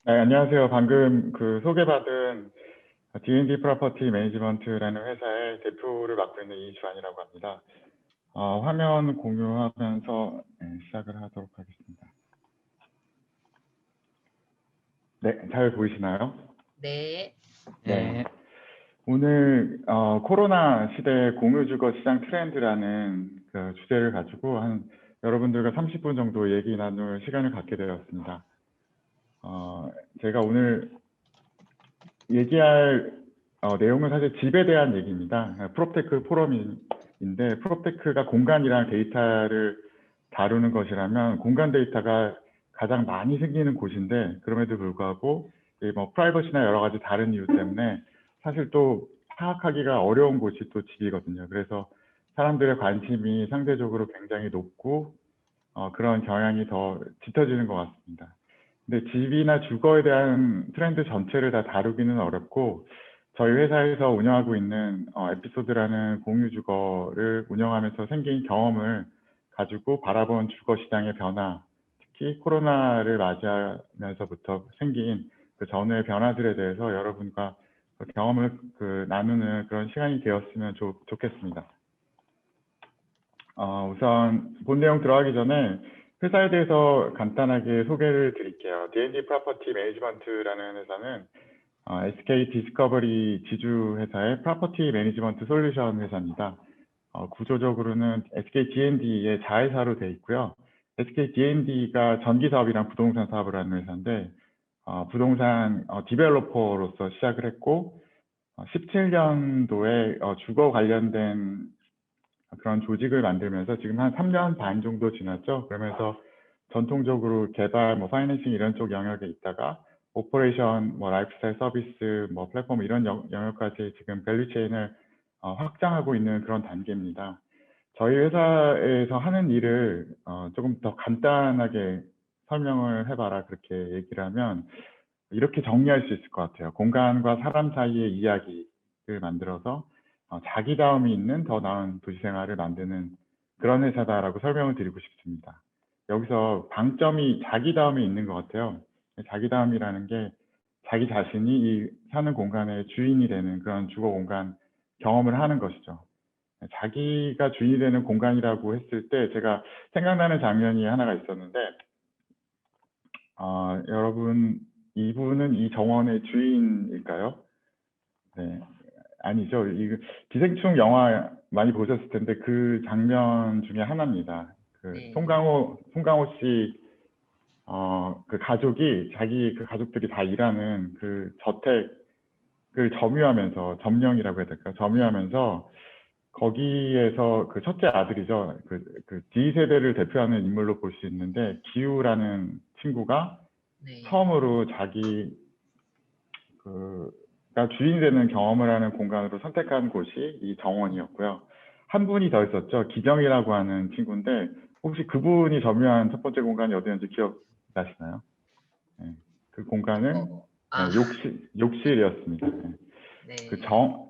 네, 안녕하세요. 방금 그 소개받은 D&D 프로퍼티 매니지먼트라는 회사의 대표를 맡고 있는 이주환이라고 합니다. 화면 공유하면서 시작을 하도록 하겠습니다. 네, 잘 보이시나요? 네. 네. 오늘 코로나 시대 공유주거 시장 트렌드라는 그 주제를 가지고 여러분들과 30분 정도 얘기 나눌 시간을 갖게 되었습니다. 제가 오늘 얘기할 내용은 사실 집에 대한 얘기입니다. 프롭테크 포럼인데 프롭테크가 공간이랑 데이터를 다루는 것이라면 공간 데이터가 가장 많이 생기는 곳인데 그럼에도 불구하고 뭐 프라이버시나 여러 가지 다른 이유 때문에 사실 또 파악하기가 어려운 곳이 또 집이거든요. 그래서 사람들의 관심이 상대적으로 굉장히 높고 그런 경향이 더 짙어지는 것 같습니다. 근데 집이나 주거에 대한 트렌드 전체를 다 다루기는 어렵고 저희 회사에서 운영하고 있는 에피소드라는 공유 주거를 운영하면서 생긴 경험을 가지고 바라본 주거 시장의 변화, 특히 코로나를 맞이하면서부터 생긴 그 전후의 변화들에 대해서 여러분과 경험을 나누는 그런 시간이 되었으면 좋겠습니다. 우선 본 내용 들어가기 전에 회사에 대해서 간단하게 소개를 드릴게요. D&D 프로퍼티 매니지먼트라는 회사는 SK 디스커버리 지주 회사의 프로퍼티 매니지먼트 솔루션 회사입니다. 구조적으로는 SK D&D의 자회사로 되어 있고요. SK D&D가 전기 사업이랑 부동산 사업을 하는 회사인데 부동산 디벨로퍼로서 시작을 했고 17년도에 주거 관련된 그런 조직을 만들면서 지금 한 3년 반 정도 지났죠. 그러면서 전통적으로 개발, 뭐 파이낸싱 이런 쪽 영역에 있다가 오퍼레이션, 뭐 라이프스타일 서비스, 뭐 플랫폼 이런 영역까지 지금 밸류체인을 확장하고 있는 그런 단계입니다. 저희 회사에서 하는 일을 조금 더 간단하게 설명을 해봐라 그렇게 얘기를 하면 이렇게 정리할 수 있을 것 같아요. 공간과 사람 사이의 이야기를 만들어서 자기다움이 있는 더 나은 도시생활을 만드는 그런 회사다라고 설명을 드리고 싶습니다. 여기서 방점이 자기다움이 있는 것 같아요. 자기다움이라는 게 자기 자신이 이 사는 공간의 주인이 되는 그런 주거 공간 경험을 하는 것이죠. 자기가 주인이 되는 공간이라고 했을 때 제가 생각나는 장면이 하나가 있었는데 여러분 이분은 이 정원의 주인일까요? 네, 아니죠. 이 기생충 영화 많이 보셨을 텐데 그 장면 중에 하나입니다. 네. 송강호 씨, 그 가족이 자기 그 가족들이 다 일하는 그 저택을 점유하면서 점령이라고 해야 될까요? 점유하면서 거기에서 그 첫째 아들이죠. 그 D세대를 대표하는 인물로 볼 수 있는데 기우라는 친구가 네. 처음으로 자기 가 주인이 되는 경험을 하는 공간으로 선택한 곳이 이 정원이었고요. 한 분이 더 있었죠. 기정이라고 하는 친구인데 혹시 그분이 점유한 첫 번째 공간이 어디였는지 기억나시나요? 네, 그 공간은 욕실이었습니다. 네. 네. 그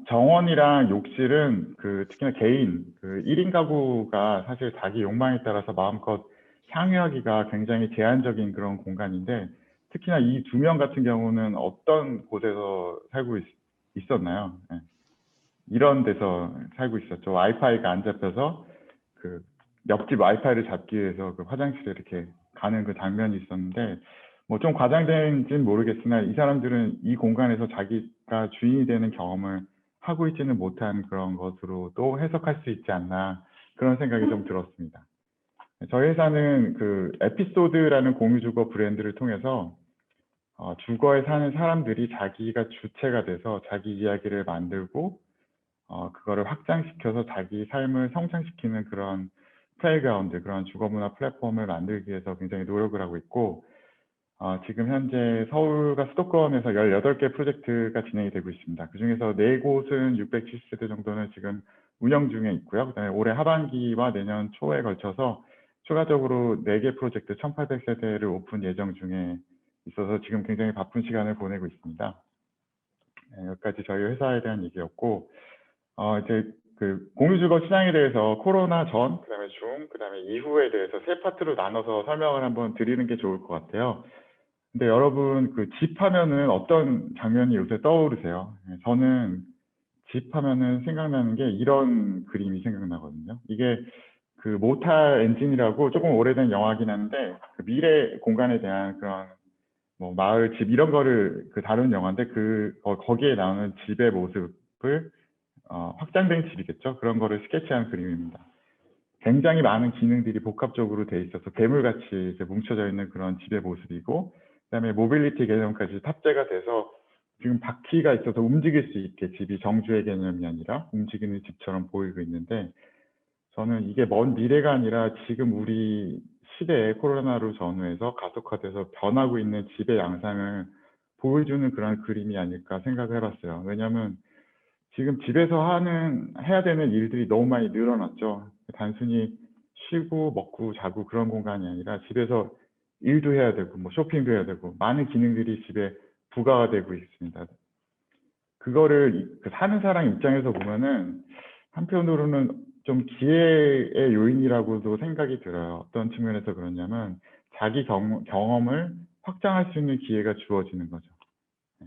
정원이랑 욕실은 특히나 개인 1인 가구가 사실 자기 욕망에 따라서 마음껏 향유하기가 굉장히 제한적인 그런 공간인데 특히나 이 두 명 같은 경우는 어떤 곳에서 살고 있었나요? 네. 이런 데서 살고 있었죠. 와이파이가 안 잡혀서 그 옆집 와이파이를 잡기 위해서 그 화장실에 이렇게 가는 그 장면이 있었는데 뭐 좀 과장된지는 모르겠으나 이 사람들은 이 공간에서 자기가 주인이 되는 경험을 하고 있지는 못한 그런 것으로도 해석할 수 있지 않나 그런 생각이 좀 들었습니다. 저희 회사는 그 에피소드라는 공유주거 브랜드를 통해서 주거에 사는 사람들이 자기가 주체가 돼서 자기 이야기를 만들고 그거를 확장시켜서 자기 삶을 성장시키는 그런 플레이그라운드, 그런 주거문화 플랫폼을 만들기 위해서 굉장히 노력을 하고 있고 지금 현재 서울과 수도권에서 18개 프로젝트가 진행이 되고 있습니다. 그중에서 4곳은 670세대 정도는 지금 운영 중에 있고요. 그다음에 올해 하반기와 내년 초에 걸쳐서 추가적으로 4개 프로젝트 1800세대를 오픈 예정 중에 있어서 지금 굉장히 바쁜 시간을 보내고 있습니다. 네, 여기까지 저희 회사에 대한 얘기였고 이제 그 공유주거 시장에 대해서 코로나 전, 그다음에 중, 그다음에 이후에 대해서 세 파트로 나눠서 설명을 한번 드리는 게 좋을 것 같아요. 근데 여러분 그 집 하면은 어떤 장면이 요새 떠오르세요? 저는 집 하면은 생각나는 게 이런 그림이 생각나거든요. 이게 그 모탈 엔진이라고 조금 오래된 영화긴 한데 그 미래 공간에 대한 그런 뭐 마을 집 이런 거를 그 다룬 영화인데 거기에 나오는 집의 모습을 확장된 집이겠죠. 그런 거를 스케치한 그림입니다. 굉장히 많은 기능들이 복합적으로 돼 있어서 괴물같이 이제 뭉쳐져 있는 그런 집의 모습이고, 그다음에 모빌리티 개념까지 탑재가 돼서 지금 바퀴가 있어서 움직일 수 있게 집이 정주의 개념이 아니라 움직이는 집처럼 보이고 있는데, 저는 이게 먼 미래가 아니라 지금 우리 시대에 코로나로 전후해서 가속화돼서 변하고 있는 집의 양상을 보여주는 그런 그림이 아닐까 생각을 해봤어요. 왜냐하면 지금 집에서 해야 되는 일들이 너무 많이 늘어났죠. 단순히 쉬고 먹고 자고 그런 공간이 아니라 집에서 일도 해야 되고 뭐 쇼핑도 해야 되고 많은 기능들이 집에 부가가 되고 있습니다. 그거를 그 사는 사람 입장에서 보면은 한편으로는 좀 기회의 요인이라고도 생각이 들어요. 어떤 측면에서 그러냐면 자기 경험을 확장할 수 있는 기회가 주어지는 거죠.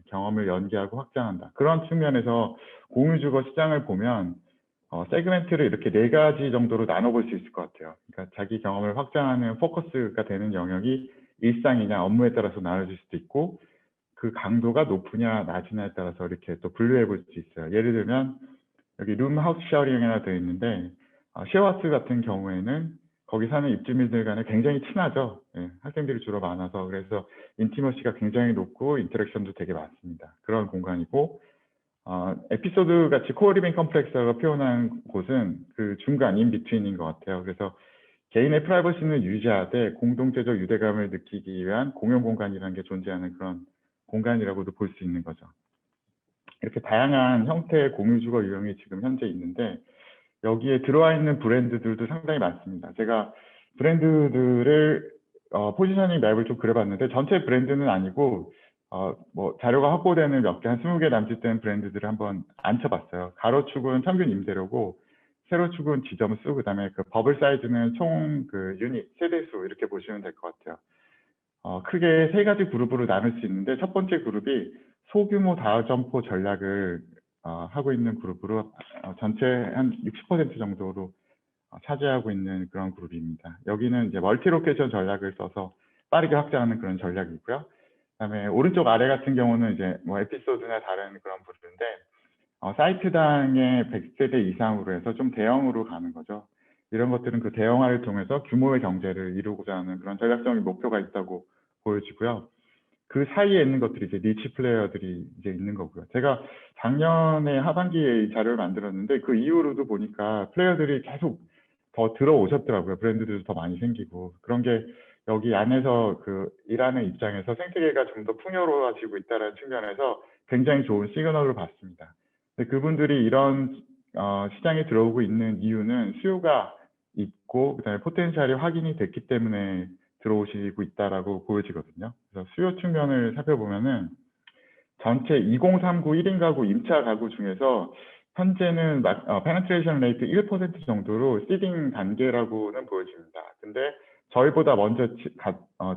경험을 연계하고 확장한다. 그런 측면에서 공유주거 시장을 보면 세그멘트를 이렇게 4가지 정도로 나눠볼 수 있을 것 같아요. 그러니까 자기 경험을 확장하는 포커스가 되는 영역이 일상이냐 업무에 따라서 나눠질 수도 있고, 그 강도가 높으냐 낮으냐에 따라서 이렇게 또 분류해 볼 수 있어요. 예를 들면 여기 룸 하우스 쉐어링이나 되어 있는데 쉐어하우스 같은 경우에는 거기 사는 입주민들 간에 굉장히 친하죠. 예, 학생들이 주로 많아서 그래서 인티머시가 굉장히 높고 인터랙션도 되게 많습니다. 그런 공간이고, 에피소드 같이 코어리빙 컴플렉스가 표현한 곳은 그 중간 인비트윈인 것 같아요. 그래서 개인의 프라이버시는 유지하되 공동체적 유대감을 느끼기 위한 공용 공간이라는 게 존재하는 그런 공간이라고도 볼 수 있는 거죠. 이렇게 다양한 형태의 공유주거 유형이 지금 현재 있는데 여기에 들어와 있는 브랜드들도 상당히 많습니다. 제가 브랜드들을 포지셔닝 맵을 좀 그려봤는데 전체 브랜드는 아니고 뭐 자료가 확보되는 몇 개, 한 20개 남짓 되는 브랜드들을 한번 앉혀봤어요. 가로축은 평균 임대료고 세로축은 지점수, 그다음에 그 버블 사이즈는 총 그 유닛, 세대수 이렇게 보시면 될 것 같아요. 크게 3가지 그룹으로 나눌 수 있는데 첫 번째 그룹이 소규모 다점포 전략을 하고 있는 그룹으로 전체 한 60% 정도로 차지하고 있는 그런 그룹입니다. 여기는 이제 멀티 로케이션 전략을 써서 빠르게 확장하는 그런 전략이고요. 그다음에 오른쪽 아래 같은 경우는 이제 뭐 에피소드나 다른 그런 부분인데 사이트당의 100세대 이상으로 해서 좀 대형으로 가는 거죠. 이런 것들은 그 대형화를 통해서 규모의 경제를 이루고자 하는 그런 전략적인 목표가 있다고 보여지고요. 그 사이에 있는 것들이 이제 니치 플레이어들이 이제 있는 거고요. 제가 작년에 하반기에 이 자료를 만들었는데 그 이후로도 보니까 플레이어들이 계속 더 들어오셨더라고요. 브랜드들도 더 많이 생기고 그런 게 여기 안에서 그 일하는 입장에서 생태계가 좀 더 풍요로워지고 있다는 측면에서 굉장히 좋은 시그널을 받습니다. 근데 그분들이 이런 시장에 들어오고 있는 이유는 수요가 있고 그다음에 포텐셜이 확인이 됐기 때문에 들어오시고 있다라고 보여지거든요. 그래서 수요 측면을 살펴보면은 전체 2039 1인 가구 임차 가구 중에서 현재는 페네트레이션 레이트 1% 정도로 시딩 단계라고는 보여집니다. 근데 저희보다 먼저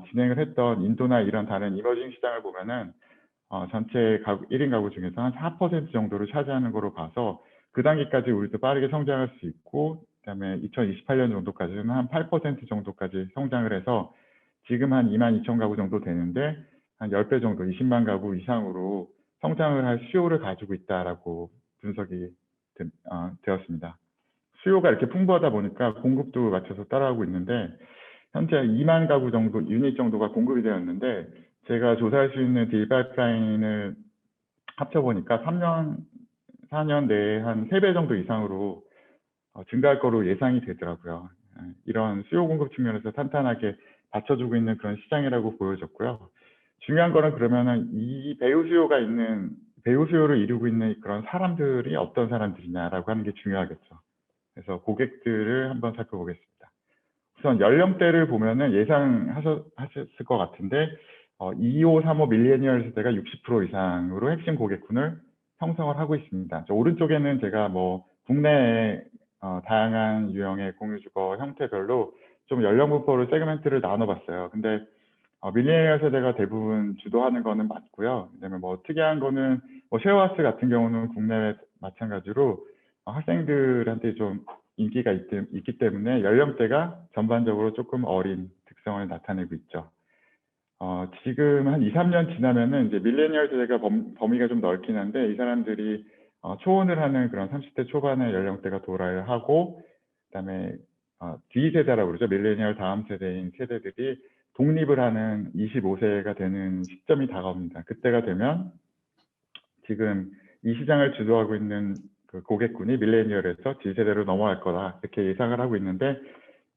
진행을 했던 인도나 이런 다른 이머징 시장을 보면은 전체 1인 가구 중에서 한 4% 정도를 차지하는 거로 봐서 그 단계까지 우리도 빠르게 성장할 수 있고, 그다음에 2028년 정도까지는 한 8% 정도까지 성장을 해서 지금 한 22,000 가구 정도 되는데 한 10배 정도 20만 가구 이상으로 성장을 할 수요를 가지고 있다라고 분석이 되었습니다. 수요가 이렇게 풍부하다 보니까 공급도 맞춰서 따라가고 있는데 현재 2만 가구 정도 유닛 정도가 공급이 되었는데 제가 조사할 수 있는 딜 파이프라인을 합쳐보니까 3년, 4년 내에 한 3배 정도 이상으로 증가할 거로 예상이 되더라고요. 이런 수요 공급 측면에서 탄탄하게 받쳐주고 있는 그런 시장이라고 보여졌고요. 중요한 거는 그러면은 이 배우 수요를 이루고 있는 그런 사람들이 어떤 사람들이냐라고 하는 게 중요하겠죠. 그래서 고객들을 한번 살펴보겠습니다. 우선 연령대를 보면은 예상하셨을 것 같은데 25, 35 밀레니얼 세대가 60% 이상으로 핵심 고객군을 형성을 하고 있습니다. 오른쪽에는 제가 뭐 국내에 다양한 유형의 공유주거 형태별로 좀 연령분포를 세그멘트를 나눠봤어요. 근데 밀레니얼 세대가 대부분 주도하는 거는 맞고요. 그다음에 뭐 특이한 거는 뭐 쉐어하우스 같은 경우는 국내외 마찬가지로 학생들한테 좀 인기가 있기 때문에 연령대가 전반적으로 조금 어린 특성을 나타내고 있죠. 지금 한 2, 3년 지나면은 이제 밀레니얼 세대가 범위가 좀 넓긴 한데 이 사람들이 초혼을 하는 그런 30대 초반의 연령대가 돌아야 하고 그다음에 D세대라고 그러죠. 밀레니얼 다음 세대인 세대들이 독립을 하는 25세가 되는 시점이 다가옵니다. 그때가 되면 지금 이 시장을 주도하고 있는 그 고객군이 밀레니얼에서 D세대로 넘어갈 거다 이렇게 예상을 하고 있는데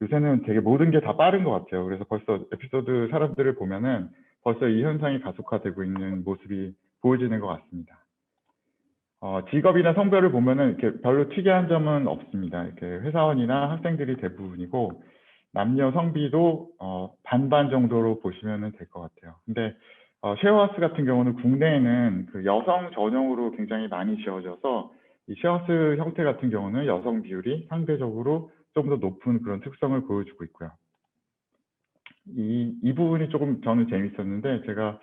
요새는 되게 모든 게 다 빠른 것 같아요. 그래서 벌써 에피소드 사람들을 보면은 벌써 이 현상이 가속화되고 있는 모습이 보여지는 것 같습니다. 직업이나 성별을 보면은 이렇게 별로 특이한 점은 없습니다. 이렇게 회사원이나 학생들이 대부분이고 남녀 성비도 반반 정도로 보시면 될 것 같아요. 근데 쉐어하우스 같은 경우는 국내에는 그 여성 전용으로 굉장히 많이 지어져서 이 쉐어하우스 형태 같은 경우는 여성 비율이 상대적으로 좀 더 높은 그런 특성을 보여주고 있고요. 이 부분이 조금 저는 재밌었는데 제가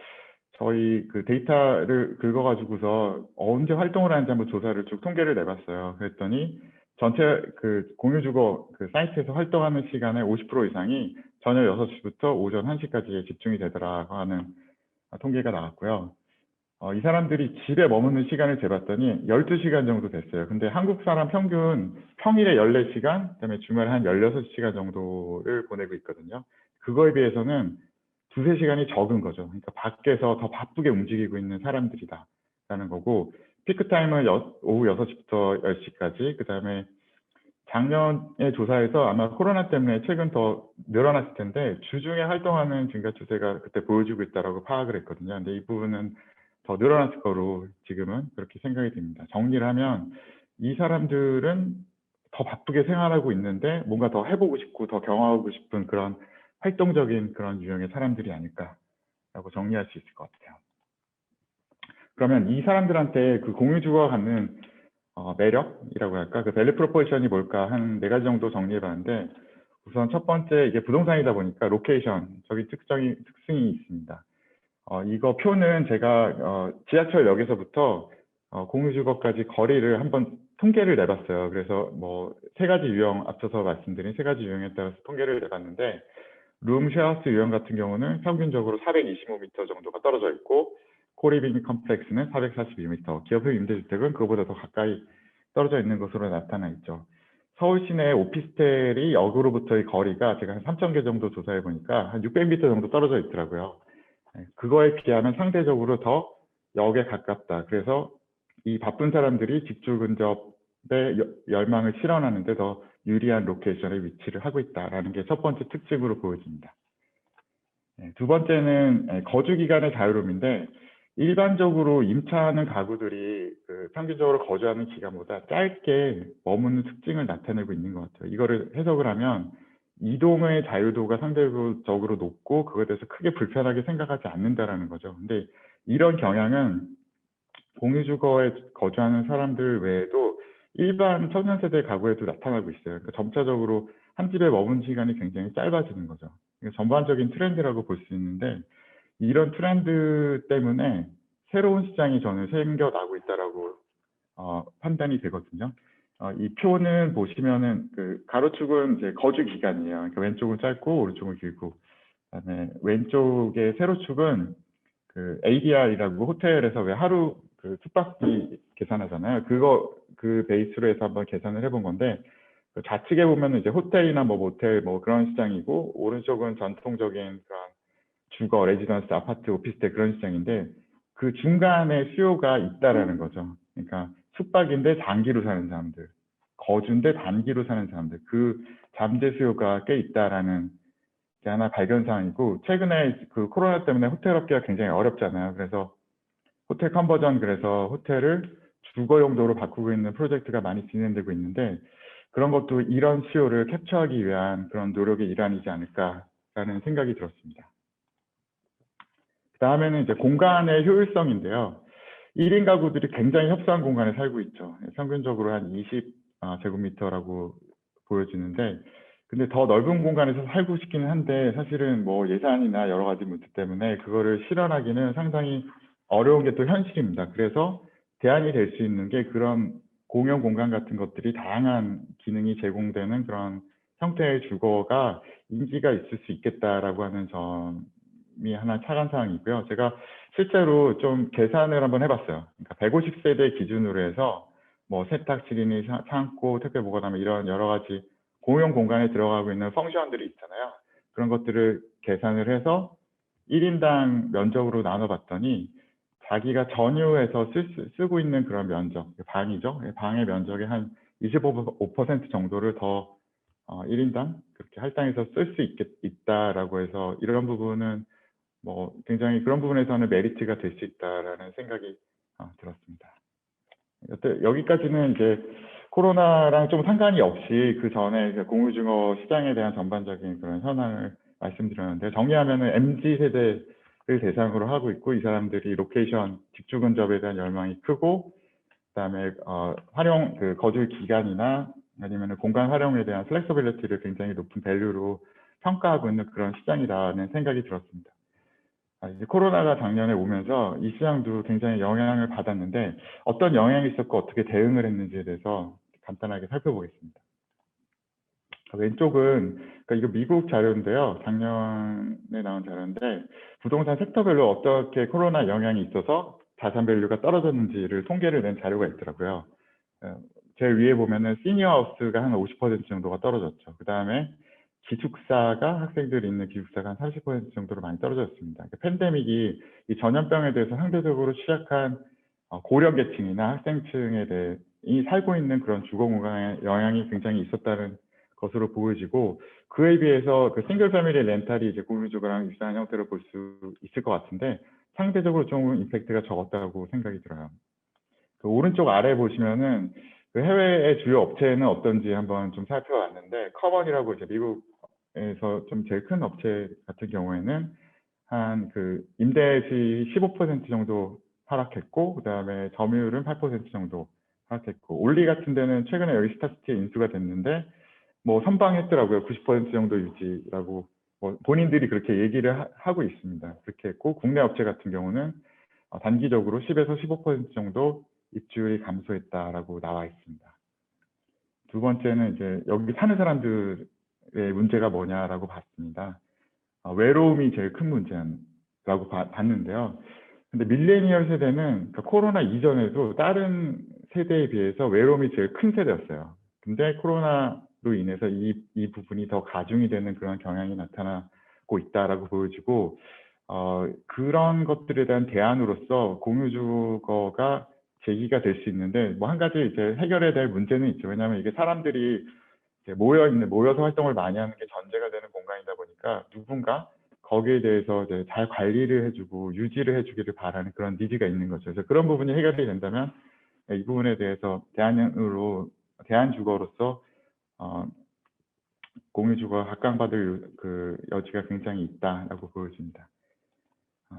저희 그 데이터를 긁어가지고서 언제 활동을 하는지 한번 조사를 쭉 통계를 내봤어요. 그랬더니 전체 그 공유주거 그 사이트에서 활동하는 시간의 50% 이상이 저녁 6시부터 오전 1시까지에 집중이 되더라고 하는 통계가 나왔고요. 이 사람들이 집에 머무는 시간을 재봤더니 12시간 정도 됐어요. 근데 한국 사람 평균 평일에 14시간, 그다음에 주말에 한 16시간 정도를 보내고 있거든요. 그거에 비해서는 두세 시간이 적은 거죠. 그러니까 밖에서 더 바쁘게 움직이고 있는 사람들이다라는 거고, 피크타임은 오후 6시부터 10시까지, 그 다음에 작년에 조사에서 아마 코로나 때문에 최근 더 늘어났을 텐데 주중에 활동하는 증가 추세가 그때 보여주고 있다고 파악을 했거든요. 근데 이 부분은 더 늘어났을 거로 지금은 그렇게 생각이 됩니다. 정리를 하면 이 사람들은 더 바쁘게 생활하고 있는데 뭔가 더 해보고 싶고 더 경험하고 싶은 그런 활동적인 그런 유형의 사람들이 아닐까라고 정리할 수 있을 것 같아요. 그러면 이 사람들한테 그 공유주거가 갖는 매력이라고 할까? 그 밸류 프로포지션이 뭘까? 한 4가지 정도 정리해봤는데 우선 첫 번째 이게 부동산이다 보니까 로케이션, 저기 특징이 있습니다. 이거 표는 제가 지하철역에서부터 공유주거까지 거리를 한번 통계를 내봤어요. 그래서 뭐 3가지 유형, 앞서서 말씀드린 3가지 유형에 따라서 통계를 내봤는데 룸 쉐어하우스 유형 같은 경우는 평균적으로 425m 정도가 떨어져 있고 코리빙 컴플렉스는 442m, 기업형 임대주택은 그거보다 더 가까이 떨어져 있는 것으로 나타나 있죠. 서울 시내 오피스텔이 역으로부터의 거리가 제가 한 3,000개 정도 조사해 보니까 한 600m 정도 떨어져 있더라고요. 그거에 비하면 상대적으로 더 역에 가깝다. 그래서 이 바쁜 사람들이 집주 근접의 열망을 실현하는데 더 유리한 로케이션에 위치를 하고 있다는 게 첫 번째 특징으로 보여집니다. 두 번째는 거주 기간의 자유로움인데 일반적으로 임차하는 가구들이 평균적으로 거주하는 기간보다 짧게 머무는 특징을 나타내고 있는 것 같아요. 이거를 해석을 하면 이동의 자유도가 상대적으로 높고 그거에 대해서 크게 불편하게 생각하지 않는다라는 거죠. 근데 이런 경향은 공유주거에 거주하는 사람들 외에도 일반 청년세대 가구에도 나타나고 있어요. 그러니까 점차적으로 한 집에 머무는 시간이 굉장히 짧아지는 거죠. 전반적인 트렌드라고 볼 수 있는데 이런 트렌드 때문에 새로운 시장이 저는 생겨나고 있다라고 판단이 되거든요. 이 표는 보시면은 그 가로축은 이제 거주 기간이에요. 그러니까 왼쪽은 짧고 오른쪽은 길고, 그다음에 왼쪽의 세로축은 그 ADR이라고 호텔에서 왜 하루 그 숙박비 계산하잖아요. 그 베이스로 해서 한번 계산을 해본 건데 그 좌측에 보면은 이제 호텔이나 뭐 모텔 뭐 그런 시장이고 오른쪽은 전통적인 그런 주거, 레지던스, 아파트, 오피스텔 그런 시장인데 그 중간에 수요가 있다라는 거죠. 그러니까 숙박인데 단기로 사는 사람들, 거주인데 단기로 사는 사람들, 그 잠재 수요가 꽤 있다라는 게 하나 발견 사항이고, 최근에 그 코로나 때문에 호텔 업계가 굉장히 어렵잖아요. 그래서 호텔 컨버전, 그래서 호텔을 주거 용도로 바꾸고 있는 프로젝트가 많이 진행되고 있는데 그런 것도 이런 수요를 캡처하기 위한 그런 노력의 일환이지 않을까라는 생각이 들었습니다. 그 다음에는 이제 공간의 효율성인데요. 1인 가구들이 굉장히 협소한 공간에 살고 있죠. 평균적으로 한 20제곱미터라고 보여지는데 근데 더 넓은 공간에서 살고 싶기는 한데 사실은 뭐 예산이나 여러 가지 문제 때문에 그거를 실현하기는 상당히 어려운 게 또 현실입니다. 그래서 대안이 될 수 있는 게 그런 공용 공간 같은 것들이 다양한 기능이 제공되는 그런 형태의 주거가 인기가 있을 수 있겠다라고 하는 점이 하나 착안사항이고요. 제가 실제로 좀 계산을 한번 해봤어요. 그러니까 150세대 기준으로 해서 뭐 세탁실이니 창고, 택배 보관함 이런 여러 가지 공용 공간에 들어가고 있는 펑션들이 있잖아요. 그런 것들을 계산을 해서 1인당 면적으로 나눠봤더니 자기가 전유해서 쓰고 있는 그런 면적, 방이죠. 방의 면적의 한 25% 정도를 더 1인당 그렇게 할당해서 쓸 수 있다라고 해서 이런 부분은 뭐 굉장히 그런 부분에서는 메리트가 될 수 있다라는 생각이 들었습니다. 여기까지는 이제 코로나랑 좀 상관이 없이 그 전에 공유주거 시장에 대한 전반적인 그런 현황을 말씀드렸는데, 정리하면은 MZ 세대를 대상으로 하고 있고, 이 사람들이 로케이션 직주 근접에 대한 열망이 크고, 그다음에 활용 거주 기간이나 아니면 공간 활용에 대한 플렉서빌리티를 굉장히 높은 밸류로 평가하고 있는 그런 시장이라는 생각이 들었습니다. 이제 코로나가 작년에 오면서 이 시장도 굉장히 영향을 받았는데 어떤 영향이 있었고 어떻게 대응을 했는지에 대해서 간단하게 살펴보겠습니다. 왼쪽은 그러니까 이거 미국 자료인데요. 작년에 나온 자료인데 부동산 섹터별로 어떻게 코로나 영향이 있어서 자산 밸류가 떨어졌는지를 통계를 낸 자료가 있더라고요. 제일 위에 보면은 시니어 하우스가 한 50% 정도가 떨어졌죠. 그 다음에 기숙사가 학생들이 있는 기숙사가 한 30% 정도로 많이 떨어졌습니다. 그러니까 팬데믹이 이 전염병에 대해서 상대적으로 취약한 고령계층이나 학생층에 대해 살고 있는 그런 주거 공간에 영향이 굉장히 있었다는 것으로 보여지고, 그에 비해서 그 싱글 패밀리 렌탈이 이제 공유주거랑 유사한 형태로 볼 수 있을 것 같은데 상대적으로 좀 임팩트가 적었다고 생각이 들어요. 그 오른쪽 아래 보시면은 그 해외의 주요 업체는 어떤지 한번 좀 살펴봤는데, 커먼이라고 이제 미국에서 좀 제일 큰 업체 같은 경우에는 한 그 임대시 15% 정도 하락했고, 그 다음에 점유율은 8% 정도 하락했고, 올리 같은 데는 최근에 여기 스타시티에 인수가 됐는데 뭐 선방했더라고요. 90% 정도 유지라고 뭐 본인들이 그렇게 얘기를 하고 있습니다. 그렇게 했고, 국내 업체 같은 경우는 단기적으로 10에서 15% 정도 입주율이 감소했다라고 나와 있습니다. 두 번째는 이제 여기 사는 사람들의 문제가 뭐냐라고 봤습니다. 외로움이 제일 큰 문제라고 봤는데요. 근데 밀레니얼 세대는 그러니까 코로나 이전에도 다른 세대에 비해서 외로움이 제일 큰 세대였어요. 근데 코로나로 인해서 이 부분이 더 가중이 되는 그런 경향이 나타나고 있다라고 보여지고, 그런 것들에 대한 대안으로서 공유주거가 제기가 될 수 있는데, 뭐 한 가지 이제 해결해야 될 문제는 있죠. 왜냐하면 이게 사람들이 모여서 활동을 많이 하는 게 전제가 되는 공간이다 보니까 누군가 거기에 대해서 이제 잘 관리를 해주고 유지를 해주기를 바라는 그런 니즈가 있는 거죠. 그래서 그런 부분이 해결이 된다면 이 부분에 대해서 대안주거로서 공유주거 각광받을 그 여지가 굉장히 있다라고 보여집니다.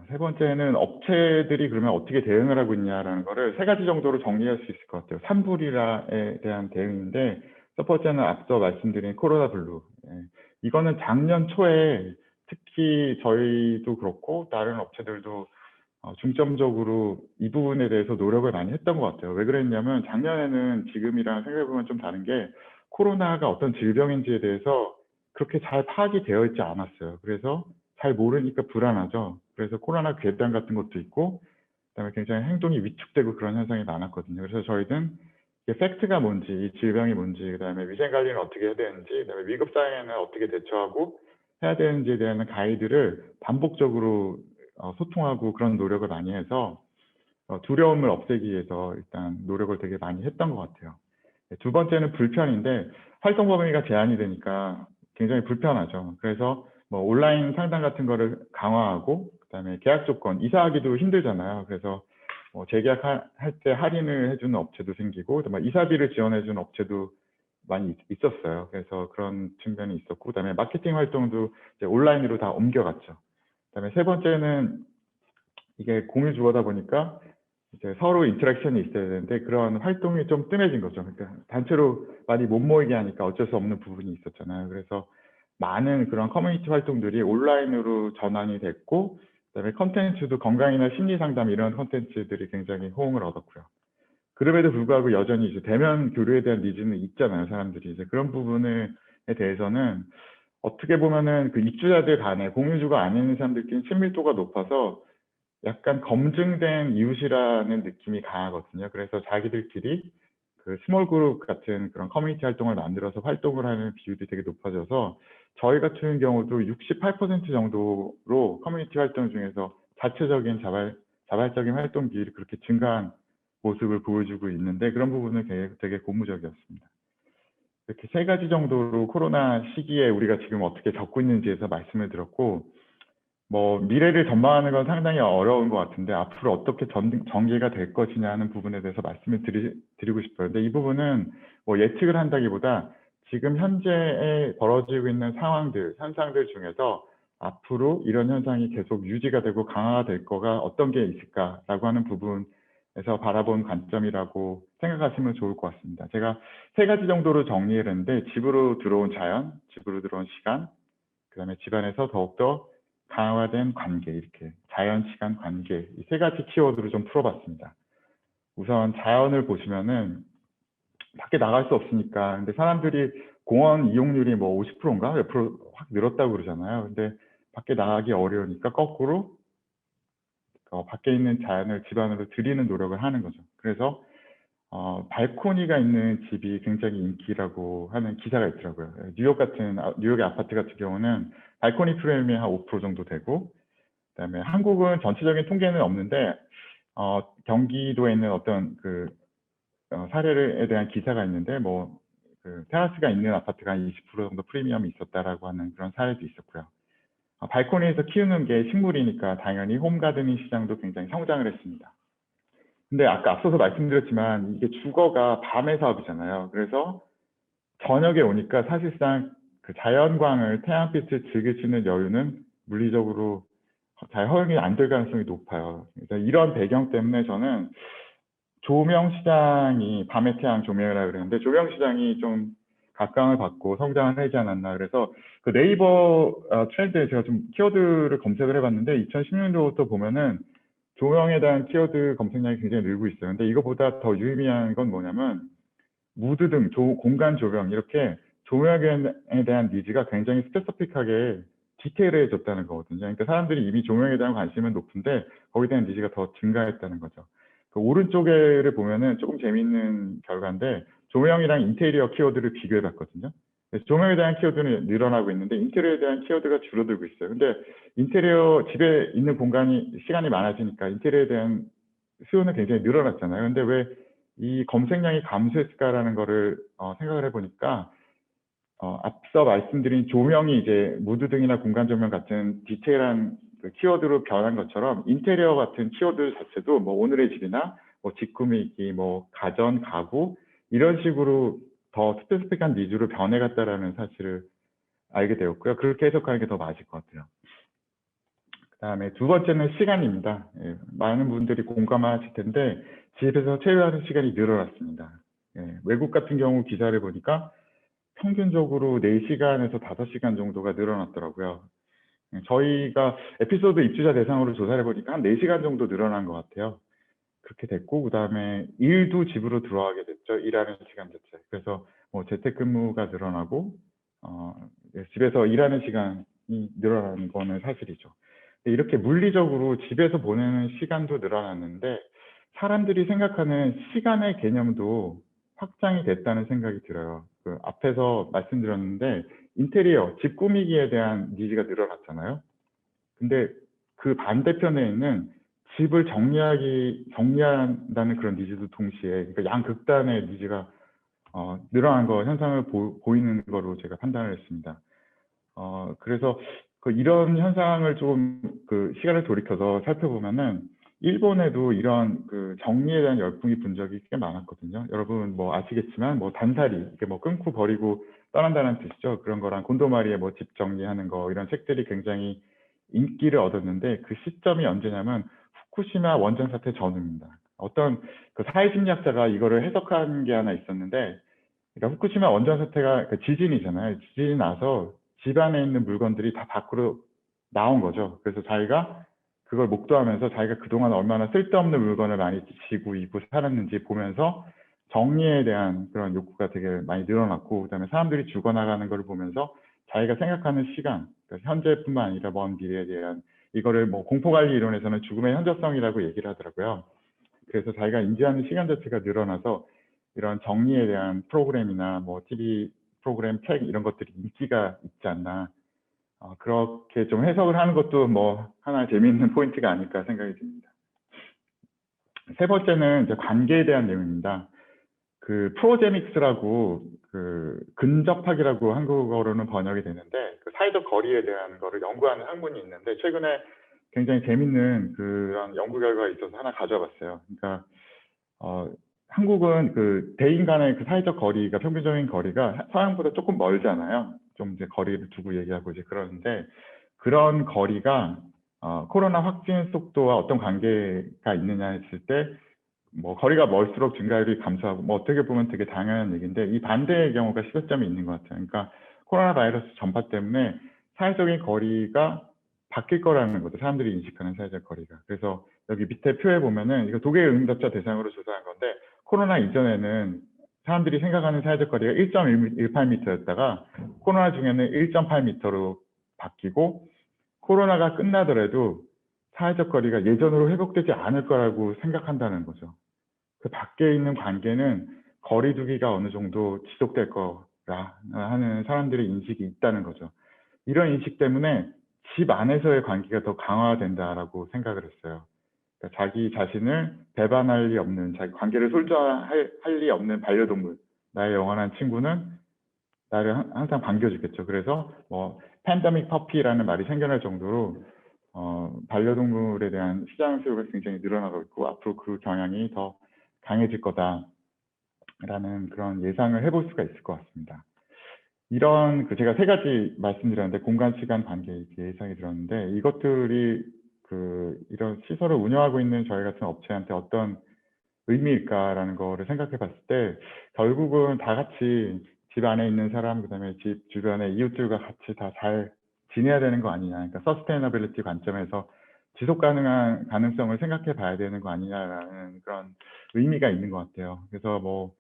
세 번째는 업체들이 그러면 어떻게 대응을 하고 있냐라는 거를 세 가지 정도로 정리할 수 있을 것 같아요. 산불이라에 대한 대응인데, 첫 번째는 앞서 말씀드린 코로나 블루. 이거는 작년 초에 특히 저희도 그렇고 다른 업체들도 중점적으로 이 부분에 대해서 노력을 많이 했던 것 같아요. 왜 그랬냐면 작년에는 지금이랑 생각해보면 좀 다른 게 코로나가 어떤 질병인지에 대해서 그렇게 잘 파악이 되어 있지 않았어요. 그래서 잘 모르니까 불안하죠. 그래서 코로나 괴담 같은 것도 있고, 그다음에 굉장히 행동이 위축되고 그런 현상이 많았거든요. 그래서 저희는 이게 팩트가 뭔지, 이 질병이 뭔지, 그다음에 위생 관리는 어떻게 해야 되는지, 그다음에 위급 상황에는 어떻게 대처하고 해야 되는지에 대한 가이드를 반복적으로 소통하고 그런 노력을 많이 해서 두려움을 없애기 위해서 일단 노력을 되게 많이 했던 것 같아요. 두 번째는 불편인데, 활동 범위가 제한이 되니까 굉장히 불편하죠. 그래서 뭐 온라인 상담 같은 거를 강화하고, 그다음에 계약 조건, 이사하기도 힘들잖아요. 그래서 뭐 재계약할 때 할인을 해주는 업체도 생기고, 그다음에 이사비를 지원해주는 업체도 많이 있었어요. 그래서 그런 측면이 있었고, 그다음에 마케팅 활동도 이제 온라인으로 다 옮겨갔죠. 그다음에 세 번째는 이게 공유 주거다 보니까 이제 서로 인터랙션이 있어야 되는데 그런 활동이 좀 뜸해진 거죠. 그러니까 단체로 많이 못 모이게 하니까 어쩔 수 없는 부분이 있었잖아요. 그래서 많은 그런 커뮤니티 활동들이 온라인으로 전환이 됐고, 그다음에 컨텐츠도 건강이나 심리 상담 이런 컨텐츠들이 굉장히 호응을 얻었고요. 그럼에도 불구하고 여전히 이제 대면 교류에 대한 니즈는 있잖아요, 사람들이. 이제 그런 부분에 대해서는 어떻게 보면은 그 입주자들 간에 공유주가 아닌 사람들끼리 친밀도가 높아서 약간 검증된 이웃이라는 느낌이 강하거든요. 그래서 자기들끼리 그 스몰 그룹 같은 그런 커뮤니티 활동을 만들어서 활동을 하는 비율이 되게 높아져서 저희 같은 경우도 68% 정도로 커뮤니티 활동 중에서 자체적인 자발적인 활동 비율이 그렇게 증가한 모습을 보여주고 있는데, 그런 부분은 되게 고무적이었습니다. 이렇게 세 가지 정도로 코로나 시기에 우리가 지금 어떻게 겪고 있는지에서 말씀을 드렸고, 뭐 미래를 전망하는 건 상당히 어려운 것 같은데 앞으로 어떻게 전개가 될 것이냐 하는 부분에 대해서 말씀을 드리고 싶어요. 근데 이 부분은 뭐 예측을 한다기보다 지금 현재에 벌어지고 있는 상황들, 현상들 중에서 앞으로 이런 현상이 계속 유지가 되고 강화가 될 거가 어떤 게 있을까라고 하는 부분에서 바라본 관점이라고 생각하시면 좋을 것 같습니다. 제가 세 가지 정도로 정리를 했는데, 집으로 들어온 자연, 집으로 들어온 시간, 그다음에 집안에서 더욱더 강화된 관계, 이렇게 자연, 시간, 관계, 이 세 가지 키워드로 좀 풀어봤습니다. 우선 자연을 보시면은 밖에 나갈 수 없으니까, 근데 사람들이 공원 이용률이 뭐 50%인가 몇 프로 확 늘었다고 그러잖아요. 근데 밖에 나가기 어려우니까 거꾸로 밖에 있는 자연을 집 안으로 들이는 노력을 하는 거죠. 그래서 발코니가 있는 집이 굉장히 인기라고 하는 기사가 있더라고요. 뉴욕의 아파트 같은 경우는 발코니 프레임이 한 5% 정도 되고, 그다음에 한국은 전체적인 통계는 없는데 경기도에 있는 어떤 그 사례에 대한 기사가 있는데, 뭐 그 테라스가 있는 아파트가 한 20% 정도 프리미엄이 있었다라고 하는 그런 사례도 있었고요. 발코니에서 키우는 게 식물이니까 당연히 홈가드닝 시장도 굉장히 성장을 했습니다. 근데 아까 앞서서 말씀드렸지만 이게 주거가 밤의 사업이잖아요. 그래서 저녁에 오니까 사실상 그 자연광을, 태양빛을 즐길 수 있는 여유는 물리적으로 잘 허용이 안 될 가능성이 높아요. 그래서 이런 배경 때문에 저는 조명 시장이, 밤의 태양 조명이라고 그러는데, 조명 시장이 좀 각광을 받고 성장을 하지 않았나. 그래서 그 네이버 트렌드에 제가 좀 키워드를 검색을 해봤는데 2016년도부터 보면은 조명에 대한 키워드 검색량이 굉장히 늘고 있어요. 근데 이거보다 더 유의미한 건 뭐냐면 무드등, 공간 조명, 이렇게 조명에 대한 니즈가 굉장히 스페시픽하게 디테일해졌다는 거거든요. 그러니까 사람들이 이미 조명에 대한 관심은 높은데 거기에 대한 니즈가 더 증가했다는 거죠. 그 오른쪽에를 보면은 조금 재미있는 결과인데, 조명이랑 인테리어 키워드를 비교해 봤거든요. 조명에 대한 키워드는 늘어나고 있는데 인테리어에 대한 키워드가 줄어들고 있어요. 근데 인테리어, 집에 있는 시간이 많아지니까 인테리어에 대한 수요는 굉장히 늘어났잖아요. 근데 왜 이 검색량이 감소했을까라는 거를 생각을 해보니까 앞서 말씀드린 조명이 이제 무드등이나 공간 조명 같은 디테일한 그 키워드로 변한 것처럼 인테리어 같은 키워드 자체도 뭐 오늘의 집이나 뭐 집 꾸미기, 뭐 가전, 가구 이런 식으로 더 스페시픽한 니즈로 변해갔다라는 사실을 알게 되었고요. 그렇게 해석하는 게 더 맞을 것 같아요. 그다음에 두 번째는 시간입니다. 예, 많은 분들이 공감하실 텐데 집에서 체류하는 시간이 늘어났습니다. 예, 외국 같은 경우 기사를 보니까 평균적으로 4시간에서 5시간 정도가 늘어났더라고요. 예, 저희가 에피소드 입주자 대상으로 조사를 해보니까 한 4시간 정도 늘어난 것 같아요. 그렇게 됐고, 그다음에 일도 집으로 들어가게 됐죠. 일하는 시간 자체. 그래서 뭐 재택근무가 늘어나고 예, 집에서 일하는 시간이 늘어나는 거는 사실이죠. 이렇게 물리적으로 집에서 보내는 시간도 늘어났는데 사람들이 생각하는 시간의 개념도 확장이 됐다는 생각이 들어요. 그 앞에서 말씀드렸는데 인테리어, 집 꾸미기에 대한 니즈가 늘어났잖아요. 근데 그 반대편에 있는 집을 정리한다는 그런 니즈도 동시에, 그러니까 양극단의 니즈가 늘어난 현상을 보이는 거로 제가 판단을 했습니다. 그래서 이런 현상을 좀 시간을 돌이켜서 살펴보면은 일본에도 이런 정리에 대한 열풍이 분 적이 꽤 많았거든요. 여러분 뭐 아시겠지만 뭐 단사리, 이렇게 뭐 끊고 버리고 떠난다는 뜻이죠. 그런 거랑 곤도마리에 뭐 집 정리하는 거, 이런 책들이 굉장히 인기를 얻었는데 그 시점이 언제냐면 후쿠시마 원전 사태 전후입니다. 어떤 사회심리학자가 이거를 해석한 게 하나 있었는데, 그러니까 후쿠시마 원전 사태가 그러니까 지진이잖아요. 지진이 나서 집 안에 있는 물건들이 다 밖으로 나온 거죠. 그래서 자기가 그걸 목도하면서 자기가 그동안 얼마나 쓸데없는 물건을 많이 지고 입고 살았는지 보면서 정리에 대한 그런 욕구가 되게 많이 늘어났고, 그다음에 사람들이 죽어나가는 걸 보면서 자기가 생각하는 시간, 그러니까 현재뿐만 아니라 먼 미래에 대한, 이거를 뭐 공포관리 이론에서는 죽음의 현저성이라고 얘기를 하더라고요. 그래서 자기가 인지하는 시간 자체가 늘어나서 이런 정리에 대한 프로그램이나 뭐 TV 프로그램, 책 이런 것들이 인기가 있지 않나. 그렇게 좀 해석을 하는 것도 뭐 하나 재미있는 포인트가 아닐까 생각이 듭니다. 세 번째는 이제 관계에 대한 내용입니다. 그 프로제믹스라고 그 근접학이라고 한국어로는 번역이 되는데, 그 사회적 거리에 대한 거를 연구하는 학문이 있는데, 최근에 굉장히 재밌는 그런 연구 결과가 있어서 하나 가져와 봤어요. 그러니까 한국은 그 대인 간의 그 사회적 거리가, 평균적인 거리가 서양보다 조금 멀잖아요. 좀 이제 거리를 두고 얘기하고 이제 그러는데, 그런 거리가 코로나 확진 속도와 어떤 관계가 있느냐 했을 때, 뭐 거리가 멀수록 증가율이 감소하고, 뭐 어떻게 보면 되게 당연한 얘기인데, 이 반대의 경우가 시사점이 있는 것 같아요. 그러니까 코로나 바이러스 전파 때문에 사회적인 거리가 바뀔 거라는 거죠. 사람들이 인식하는 사회적 거리가. 그래서 여기 밑에 표에 보면은, 이거 독일 응답자 대상으로 조사한 건데, 코로나 이전에는 사람들이 생각하는 사회적 거리가 1.18m였다가 코로나 중에는 1.8m로 바뀌고, 코로나가 끝나더라도 사회적 거리가 예전으로 회복되지 않을 거라고 생각한다는 거죠. 그 밖에 있는 관계는 거리두기가 어느 정도 지속될 거라 하는 사람들의 인식이 있다는 거죠. 이런 인식 때문에 집 안에서의 관계가 더 강화된다라고 생각을 했어요. 그러니까 자기 자신을 배반할 리 없는, 자기 관계를 솔저할 리 없는 반려동물, 나의 영원한 친구는 나를 항상 반겨주겠죠. 그래서 뭐 팬데믹 퍼피라는 말이 생겨날 정도로 반려동물에 대한 시장 수요가 굉장히 늘어나고 있고, 앞으로 그 경향이 더 강해질 거다라는 그런 예상을 해볼 수가 있을 것 같습니다. 이런 제가 세 가지 말씀드렸는데, 공간, 시간, 관계 이렇게 예상이 들었는데, 이것들이 이런 시설을 운영하고 있는 저희 같은 업체한테 어떤 의미일까라는 거를 생각해 봤을 때, 결국은 다 같이 집 안에 있는 사람, 그다음에 집 주변의 이웃들과 같이 다 잘 지내야 되는 거 아니냐. 그러니까 서스테이너빌리티 관점에서 지속 가능한 가능성을 생각해 봐야 되는 거 아니냐라는 그런 의미가 있는 것 같아요. 그래서 뭐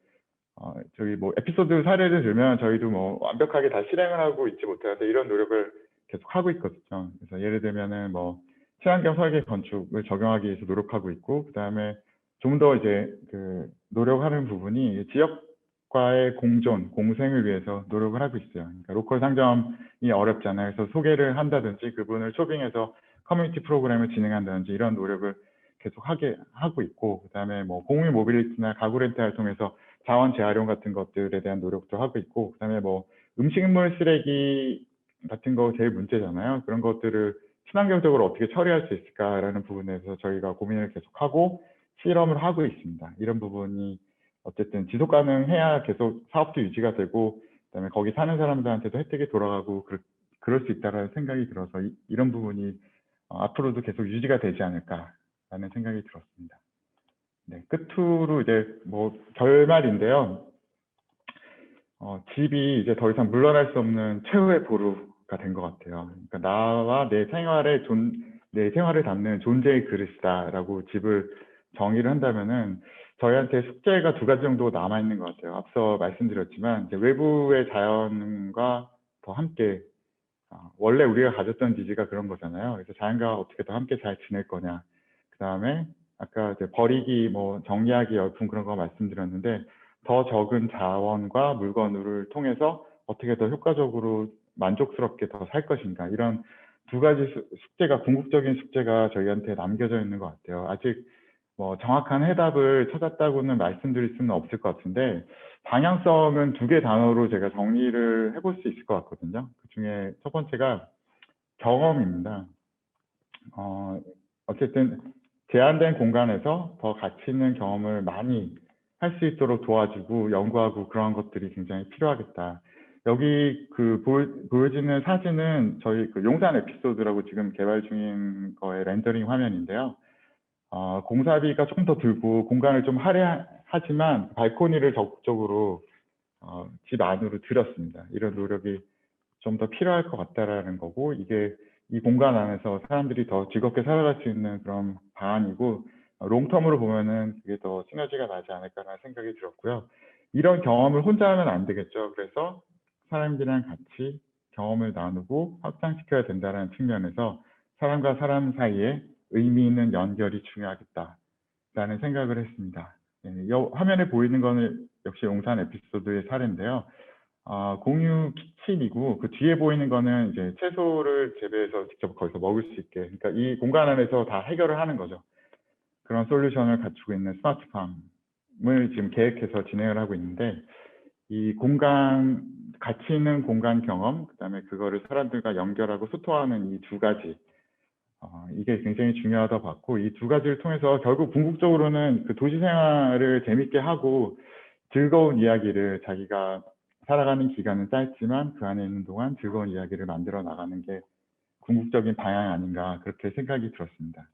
저희 뭐 에피소드 사례를 들면, 저희도 뭐 완벽하게 다 실행을 하고 있지 못해서 이런 노력을 계속 하고 있거든요. 그래서 예를 들면은 뭐 친환경 설계 건축을 적용하기 위해서 노력하고 있고, 그다음에 좀 더 이제 노력하는 부분이 지역과의 공존, 공생을 위해서 노력을 하고 있어요. 그러니까 로컬 상점이 어렵잖아요. 그래서 소개를 한다든지 그분을 초빙해서 커뮤니티 프로그램을 진행한다든지 이런 노력을 계속 하고 있고, 그다음에 뭐 공유 모빌리티나 가구 렌탈을 통해서 자원 재활용 같은 것들에 대한 노력도 하고 있고, 그다음에 뭐 음식물 쓰레기 같은 거 제일 문제잖아요. 그런 것들을 친환경적으로 어떻게 처리할 수 있을까라는 부분에서 저희가 고민을 계속하고 실험을 하고 있습니다. 이런 부분이 어쨌든 지속 가능해야 계속 사업도 유지가 되고, 그다음에 거기 사는 사람들한테도 혜택이 돌아가고 그럴 수 있다라는 생각이 들어서 이런 부분이 앞으로도 계속 유지가 되지 않을까라는 생각이 들었습니다. 네, 끝으로 이제 뭐 결말인데요. 집이 이제 더 이상 물러날 수 없는 최후의 보루가 된 것 같아요. 그러니까 나와 내 생활을 담는 존재의 그릇이다라고 집을 정의를 한다면은, 저희한테 숙제가 두 가지 정도 남아 있는 것 같아요. 앞서 말씀드렸지만 이제 외부의 자연과 더 함께, 원래 우리가 가졌던 지지가 그런 거잖아요. 그래서 자연과 어떻게 더 함께 잘 지낼 거냐. 그 다음에 아까 이제 버리기, 뭐 정리하기, 열풍 그런 거 말씀드렸는데, 더 적은 자원과 물건을 통해서 어떻게 더 효과적으로 만족스럽게 더 살 것인가. 이런 두 가지 숙제가, 궁극적인 숙제가 저희한테 남겨져 있는 것 같아요. 아직 뭐 정확한 해답을 찾았다고는 말씀드릴 수는 없을 것 같은데, 방향성은 두 개 단어로 제가 정리를 해볼 수 있을 것 같거든요. 그 중에 첫 번째가 경험입니다. 어쨌든 제한된 공간에서 더 가치 있는 경험을 많이 할 수 있도록 도와주고 연구하고 그런 것들이 굉장히 필요하겠다. 여기 보여지는 사진은 저희 용산 에피소드라고 지금 개발 중인 거의 렌더링 화면인데요. 공사비가 조금 더 들고 공간을 좀 할애하지만 발코니를 적극적으로 집 안으로 들였습니다. 이런 노력이 좀 더 필요할 것 같다라는 거고, 이게 이 공간 안에서 사람들이 더 즐겁게 살아갈 수 있는 그런 방안이고, 롱텀으로 보면은 그게 더 시너지가 나지 않을까라는 생각이 들었고요. 이런 경험을 혼자 하면 안 되겠죠. 그래서 사람들이랑 같이 경험을 나누고 확장시켜야 된다는 측면에서 사람과 사람 사이에 의미 있는 연결이 중요하겠다라는 생각을 했습니다. 이 화면에 보이는 거는 역시 용산 에피소드의 사례인데요. 공유 키친이고, 그 뒤에 보이는 거는 이제 채소를 재배해서 직접 거기서 먹을 수 있게, 그러니까 이 공간 안에서 다 해결을 하는 거죠. 그런 솔루션을 갖추고 있는 스마트팜을 지금 계획해서 진행을 하고 있는데, 이 공간, 가치 있는 공간 경험, 그다음에 그거를 사람들과 연결하고 소통하는 이 두 가지, 이게 굉장히 중요하다고 봤고, 이 두 가지를 통해서 결국 궁극적으로는 그 도시 생활을 재밌게 하고 즐거운 이야기를, 자기가 살아가는 기간은 짧지만 그 안에 있는 동안 즐거운 이야기를 만들어 나가는 게 궁극적인 방향 아닌가, 그렇게 생각이 들었습니다.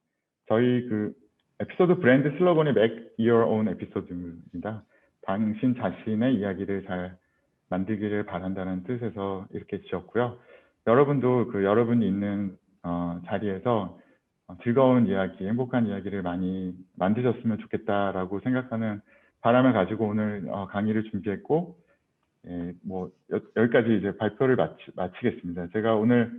저희 그 에피소드 브랜드 슬로건이 Make Your Own 에피소드입니다. 당신 자신의 이야기를 잘 만들기를 바란다는 뜻에서 이렇게 지었고요. 여러분도 그 여러분이 있는 자리에서 즐거운 이야기, 행복한 이야기를 많이 만드셨으면 좋겠다라고 생각하는 바람을 가지고 오늘 강의를 준비했고, 예, 뭐 여기까지 이제 발표를 마치겠습니다. 제가 오늘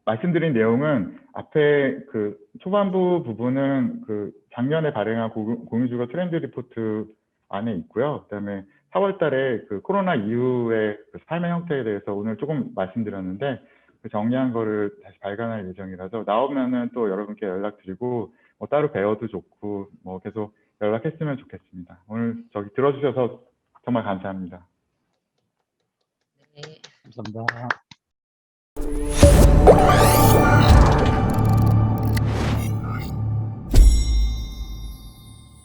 말씀드린 내용은 앞에 그 초반부 부분은 그 작년에 발행한 공유주거 트렌드 리포트 안에 있고요. 그다음에 4월 달에 그 코로나 이후의 그 삶의 형태에 대해서 오늘 조금 말씀드렸는데, 그 정리한 거를 다시 발간할 예정이라서 나오면은 또 여러분께 연락드리고, 뭐 따로 배워도 좋고 뭐 계속 연락했으면 좋겠습니다. 오늘 저기 들어주셔서 정말 감사합니다. 네. 감사합니다.